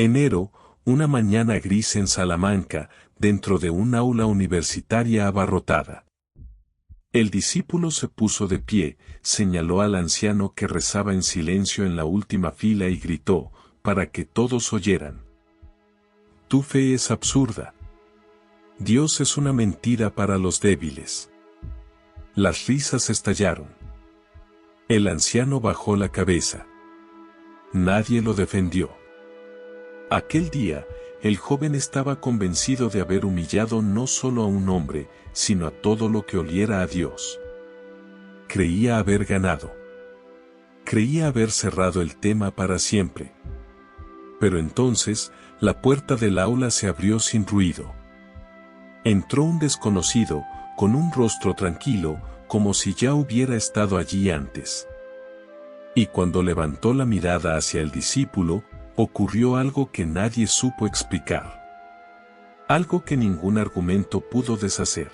Enero, una mañana gris en Salamanca, dentro de un aula universitaria abarrotada. El discípulo se puso de pie, señaló al anciano que rezaba en silencio en la última fila y gritó, para que todos oyeran: «Tu fe es absurda. Dios es una mentira para los débiles». Las risas estallaron. El anciano bajó la cabeza. Nadie lo defendió. Aquel día, el joven estaba convencido de haber humillado no solo a un hombre, sino a todo lo que oliera a Dios. Creía haber ganado. Creía haber cerrado el tema para siempre. Pero entonces, la puerta del aula se abrió sin ruido. Entró un desconocido, con un rostro tranquilo, como si ya hubiera estado allí antes. Y cuando levantó la mirada hacia el discípulo, ocurrió algo que nadie supo explicar. Algo que ningún argumento pudo deshacer.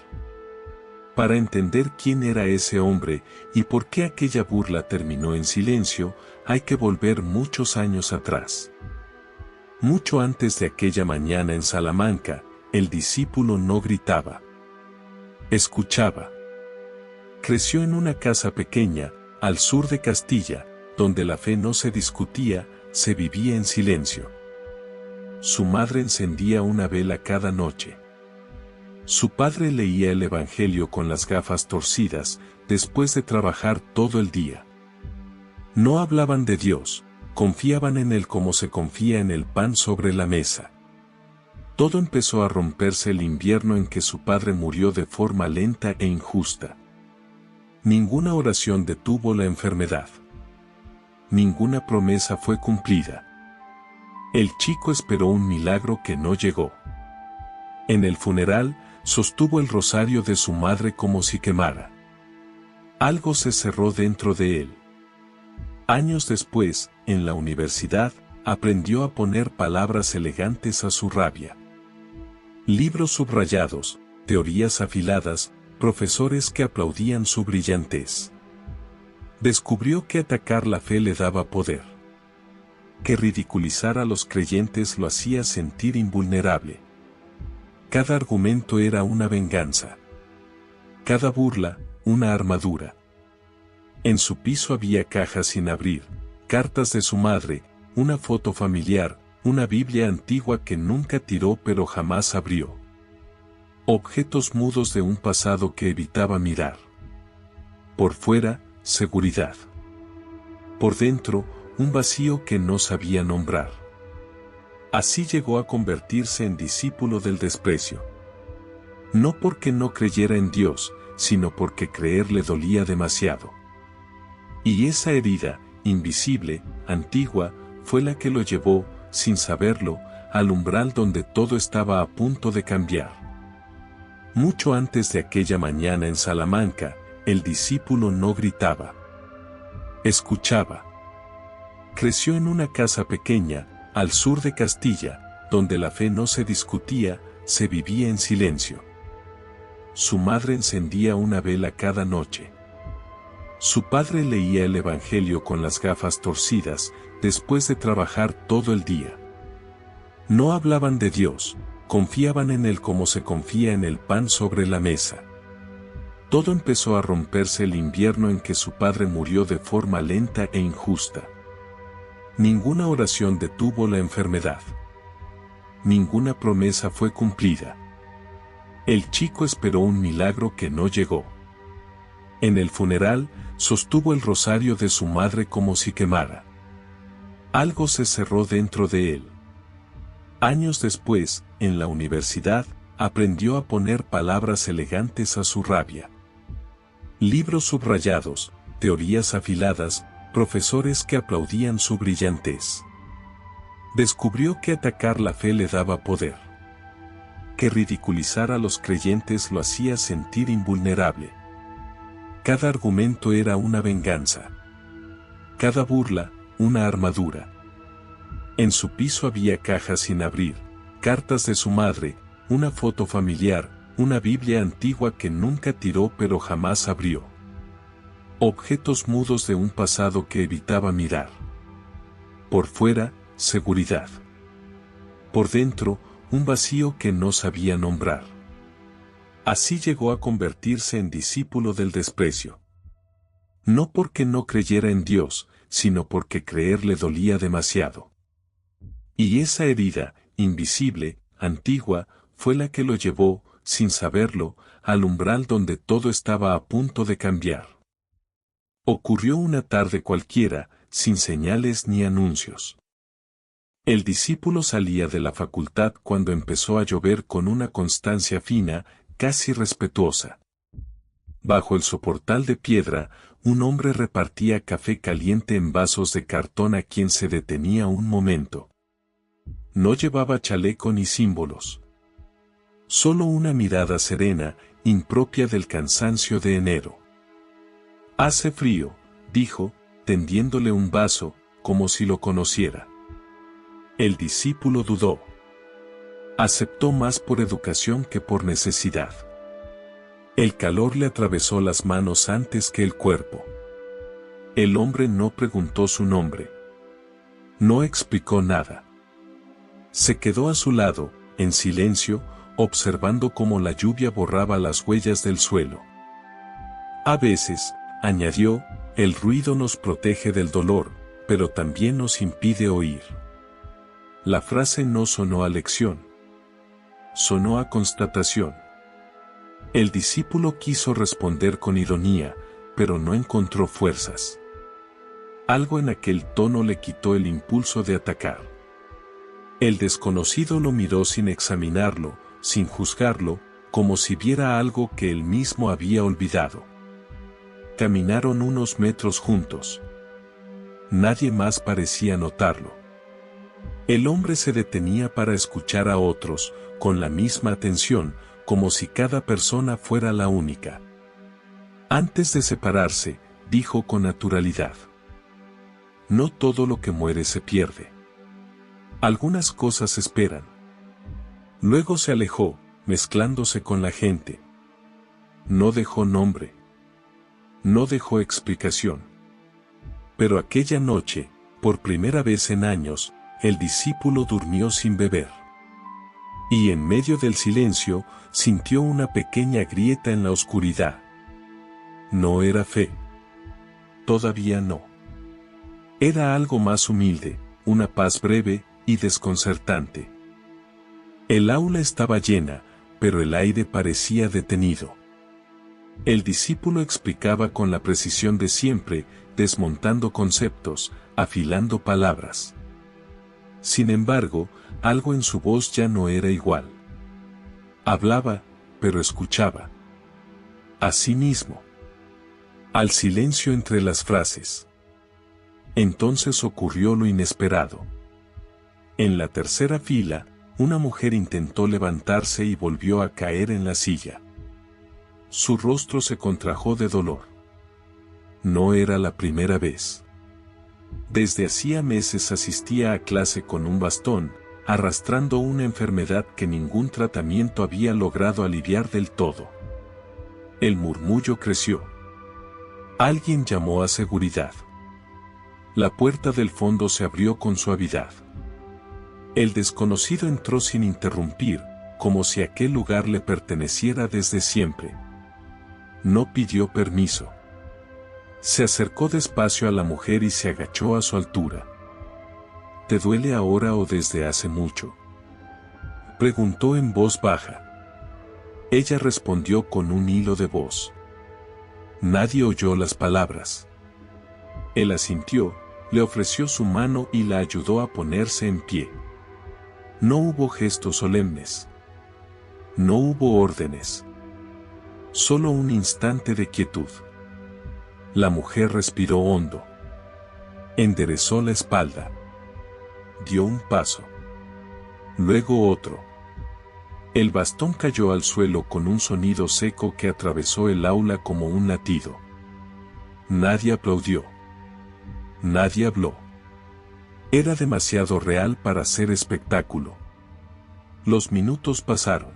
Para entender quién era ese hombre y por qué aquella burla terminó en silencio, hay que volver muchos años atrás. Mucho antes de aquella mañana en Salamanca, el discípulo no gritaba. Escuchaba. Creció en una casa pequeña, al sur de Castilla, donde la fe no se discutía, se vivía en silencio. Su madre encendía una vela cada noche. Su padre leía el Evangelio con las gafas torcidas, después de trabajar todo el día. No hablaban de Dios, confiaban en Él como se confía en el pan sobre la mesa. Todo empezó a romperse el invierno en que su padre murió de forma lenta e injusta. Ninguna oración detuvo la enfermedad. Ninguna promesa fue cumplida. El chico esperó un milagro que no llegó. En el funeral, sostuvo el rosario de su madre como si quemara. Algo se cerró dentro de él. Años después, en la universidad, aprendió a poner palabras elegantes a su rabia. Libros subrayados, teorías afiladas, profesores que aplaudían su brillantez. Descubrió que atacar la fe le daba poder. Que ridiculizar a los creyentes lo hacía sentir invulnerable. Cada argumento era una venganza. Cada burla, una armadura. En su piso había cajas sin abrir, cartas de su madre, una foto familiar, una Biblia antigua que nunca tiró pero jamás abrió. Objetos mudos de un pasado que evitaba mirar. Por fuera, seguridad. Por dentro, un vacío que no sabía nombrar. Así llegó a convertirse en discípulo del desprecio. No porque no creyera en Dios, sino porque creer le dolía demasiado. Y esa herida, invisible, antigua, fue la que lo llevó, sin saberlo, al umbral donde todo estaba a punto de cambiar. Mucho antes de aquella mañana en Salamanca, el discípulo no gritaba. Escuchaba. Creció en una casa pequeña, al sur de Castilla, donde la fe no se discutía, se vivía en silencio. Su madre encendía una vela cada noche. Su padre leía el Evangelio con las gafas torcidas, después de trabajar todo el día. No hablaban de Dios, confiaban en Él como se confía en el pan sobre la mesa. Todo empezó a romperse el invierno en que su padre murió de forma lenta e injusta. Ninguna oración detuvo la enfermedad. Ninguna promesa fue cumplida. El chico esperó un milagro que no llegó. En el funeral, sostuvo el rosario de su madre como si quemara. Algo se cerró dentro de él. Años después, en la universidad, aprendió a poner palabras elegantes a su rabia. Libros subrayados, teorías afiladas, profesores que aplaudían su brillantez. Descubrió que atacar la fe le daba poder. Que ridiculizar a los creyentes lo hacía sentir invulnerable. Cada argumento era una venganza. Cada burla, una armadura. En su piso había cajas sin abrir, cartas de su madre, una foto familiar, una Biblia antigua que nunca tiró pero jamás abrió. Objetos mudos de un pasado que evitaba mirar. Por fuera, seguridad. Por dentro, un vacío que no sabía nombrar. Así llegó a convertirse en discípulo del desprecio. No porque no creyera en Dios, sino porque creer le dolía demasiado. Y esa herida, invisible, antigua, fue la que lo llevó, sin saberlo, al umbral donde todo estaba a punto de cambiar. Ocurrió una tarde cualquiera, sin señales ni anuncios. El discípulo salía de la facultad cuando empezó a llover con una constancia fina, casi respetuosa. Bajo el soportal de piedra, un hombre repartía café caliente en vasos de cartón a quien se detenía un momento. No llevaba chaleco ni símbolos. Solo una mirada serena, impropia del cansancio de enero. «Hace frío», dijo, tendiéndole un vaso, como si lo conociera. El discípulo dudó. Aceptó más por educación que por necesidad. El calor le atravesó las manos antes que el cuerpo. El hombre no preguntó su nombre. No explicó nada. Se quedó a su lado, en silencio, observando cómo la lluvia borraba las huellas del suelo. A veces, añadió, el ruido nos protege del dolor, pero también nos impide oír. La frase no sonó a lección. Sonó a constatación. El discípulo quiso responder con ironía, pero no encontró fuerzas. Algo en aquel tono le quitó el impulso de atacar. El desconocido lo miró sin examinarlo, sin juzgarlo, como si viera algo que él mismo había olvidado. Caminaron unos metros juntos. Nadie más parecía notarlo. El hombre se detenía para escuchar a otros, con la misma atención, como si cada persona fuera la única. Antes de separarse, dijo con naturalidad: «No todo lo que muere se pierde. Algunas cosas esperan». Luego se alejó, mezclándose con la gente. No dejó nombre. No dejó explicación. Pero aquella noche, por primera vez en años, el discípulo durmió sin beber. Y en medio del silencio, sintió una pequeña grieta en la oscuridad. No era fe. Todavía no. Era algo más humilde, una paz breve y desconcertante. El aula estaba llena, pero el aire parecía detenido. El discípulo explicaba con la precisión de siempre, desmontando conceptos, afilando palabras. Sin embargo, algo en su voz ya no era igual. Hablaba, pero escuchaba. A sí mismo. Al silencio entre las frases. Entonces ocurrió lo inesperado. En la tercera fila, una mujer intentó levantarse y volvió a caer en la silla. Su rostro se contrajo de dolor. No era la primera vez. Desde hacía meses asistía a clase con un bastón, arrastrando una enfermedad que ningún tratamiento había logrado aliviar del todo. El murmullo creció. Alguien llamó a seguridad. La puerta del fondo se abrió con suavidad. El desconocido entró sin interrumpir, como si aquel lugar le perteneciera desde siempre. No pidió permiso. Se acercó despacio a la mujer y se agachó a su altura. ¿Te duele ahora o desde hace mucho?, preguntó en voz baja. Ella respondió con un hilo de voz. Nadie oyó las palabras. Él asintió, le ofreció su mano y la ayudó a ponerse en pie. No hubo gestos solemnes. No hubo órdenes. Solo un instante de quietud. La mujer respiró hondo. Enderezó la espalda. Dio un paso. Luego otro. El bastón cayó al suelo con un sonido seco que atravesó el aula como un latido. Nadie aplaudió. Nadie habló. Era demasiado real para ser espectáculo. Los minutos pasaron.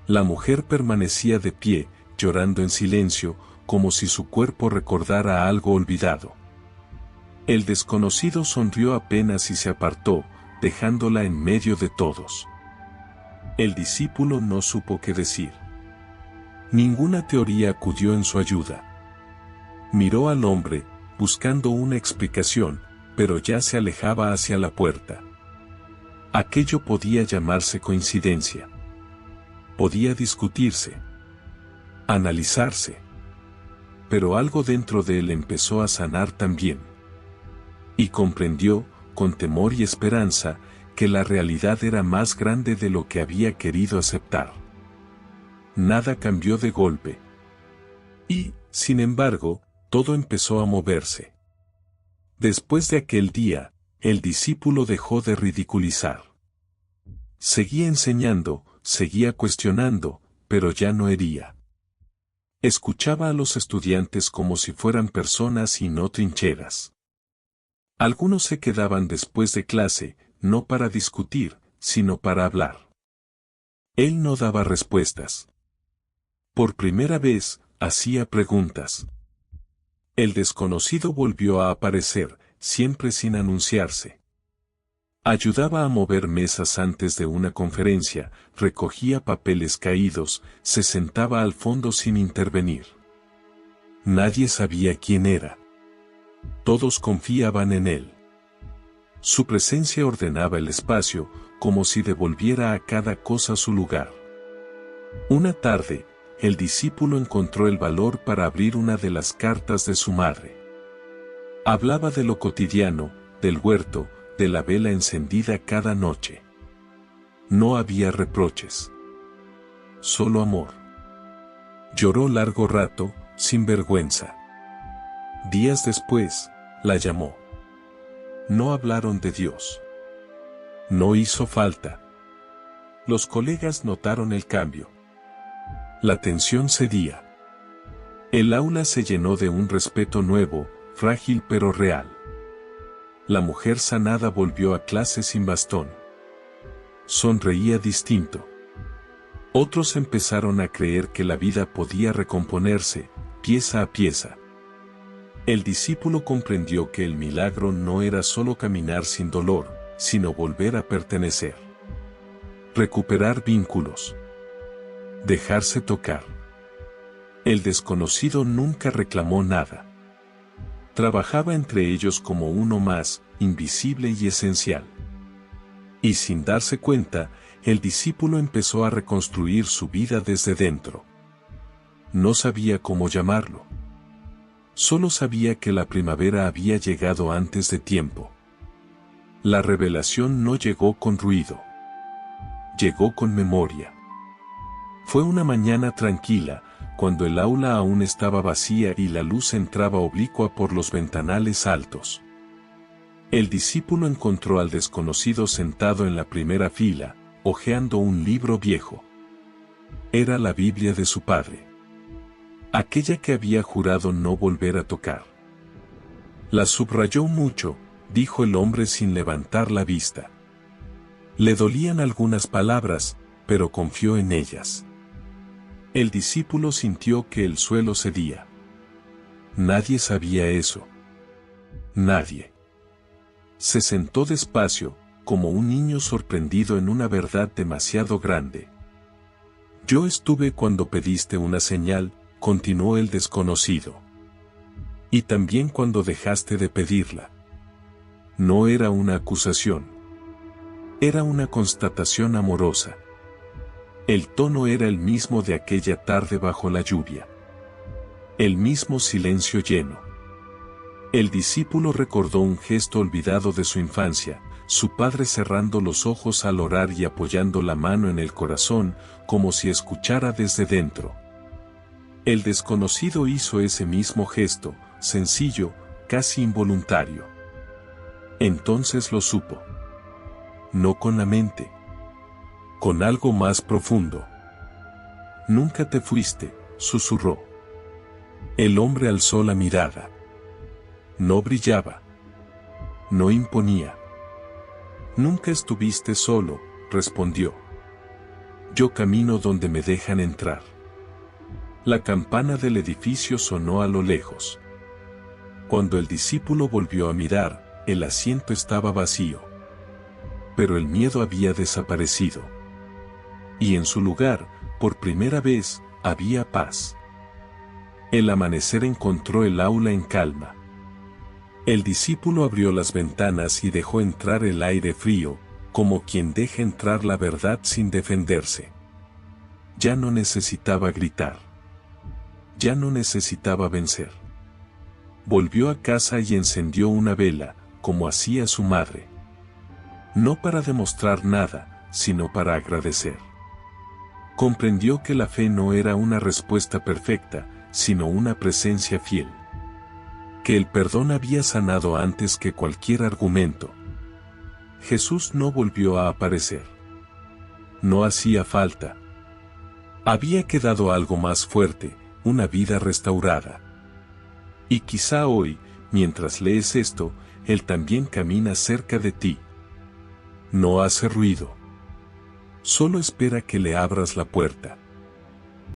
La mujer permanecía de pie, llorando en silencio, como si su cuerpo recordara algo olvidado. El desconocido sonrió apenas y se apartó, dejándola en medio de todos. El discípulo no supo qué decir. Ninguna teoría acudió en su ayuda. Miró al hombre, buscando una explicación, pero ya se alejaba hacia la puerta. Aquello podía llamarse coincidencia. Podía discutirse. Analizarse. Pero algo dentro de él empezó a sanar también. Y comprendió, con temor y esperanza, que la realidad era más grande de lo que había querido aceptar. Nada cambió de golpe. Y, sin embargo, todo empezó a moverse. Después de aquel día, el discípulo dejó de ridiculizar. Seguía enseñando, seguía cuestionando, pero ya no hería. Escuchaba a los estudiantes como si fueran personas y no trincheras. Algunos se quedaban después de clase, no para discutir, sino para hablar. Él no daba respuestas. Por primera vez, hacía preguntas. El desconocido volvió a aparecer, siempre sin anunciarse. Ayudaba a mover mesas antes de una conferencia, recogía papeles caídos, se sentaba al fondo sin intervenir. Nadie sabía quién era. Todos confiaban en él. Su presencia ordenaba el espacio, como si devolviera a cada cosa su lugar. Una tarde, el discípulo encontró el valor para abrir una de las cartas de su madre. Hablaba de lo cotidiano, del huerto, de la vela encendida cada noche. No había reproches. Solo amor. Lloró largo rato, sin vergüenza. Días después, la llamó. No hablaron de Dios. No hizo falta. Los colegas notaron el cambio. La tensión cedía. El aula se llenó de un respeto nuevo, frágil pero real. La mujer sanada volvió a clase sin bastón. Sonreía distinto. Otros empezaron a creer que la vida podía recomponerse, pieza a pieza. El discípulo comprendió que el milagro no era solo caminar sin dolor, sino volver a pertenecer. Recuperar vínculos. Dejarse tocar. El desconocido nunca reclamó nada. Trabajaba entre ellos como uno más, invisible y esencial. Y sin darse cuenta, el discípulo empezó a reconstruir su vida desde dentro. No sabía cómo llamarlo. Solo sabía que la primavera había llegado antes de tiempo. La revelación no llegó con ruido. Llegó con memoria. Fue una mañana tranquila, cuando el aula aún estaba vacía y la luz entraba oblicua por los ventanales altos. El discípulo encontró al desconocido sentado en la primera fila, hojeando un libro viejo. Era la Biblia de su padre. Aquella que había jurado no volver a tocar. La subrayó mucho, dijo el hombre sin levantar la vista. Le dolían algunas palabras, pero confió en ellas. El discípulo sintió que el suelo cedía. Nadie sabía eso. Nadie. Se sentó despacio, como un niño sorprendido en una verdad demasiado grande. Yo estuve cuando pediste una señal, continuó el desconocido. Y también cuando dejaste de pedirla. No era una acusación. Era una constatación amorosa. El tono era el mismo de aquella tarde bajo la lluvia. El mismo silencio lleno. El discípulo recordó un gesto olvidado de su infancia, su padre cerrando los ojos al orar y apoyando la mano en el corazón, como si escuchara desde dentro. El desconocido hizo ese mismo gesto, sencillo, casi involuntario. Entonces lo supo. No con la mente. Con algo más profundo. Nunca te fuiste, susurró. El hombre alzó la mirada. No brillaba. No imponía. Nunca estuviste solo, respondió. Yo camino donde me dejan entrar. La campana del edificio sonó a lo lejos. Cuando el discípulo volvió a mirar, el asiento estaba vacío. pero el miedo había desaparecido. Y en su lugar, por primera vez, había paz. El amanecer encontró el aula en calma. El discípulo abrió las ventanas y dejó entrar el aire frío, como quien deja entrar la verdad sin defenderse. Ya no necesitaba gritar. Ya no necesitaba vencer. Volvió a casa y encendió una vela, como hacía su madre. No para demostrar nada, sino para agradecer. Comprendió que la fe no era una respuesta perfecta, sino una presencia fiel. Que el perdón había sanado antes que cualquier argumento. Jesús no volvió a aparecer. No hacía falta. Había quedado algo más fuerte, una vida restaurada. Y quizá hoy, mientras lees esto, Él también camina cerca de ti. No hace ruido. Solo espera que le abras la puerta.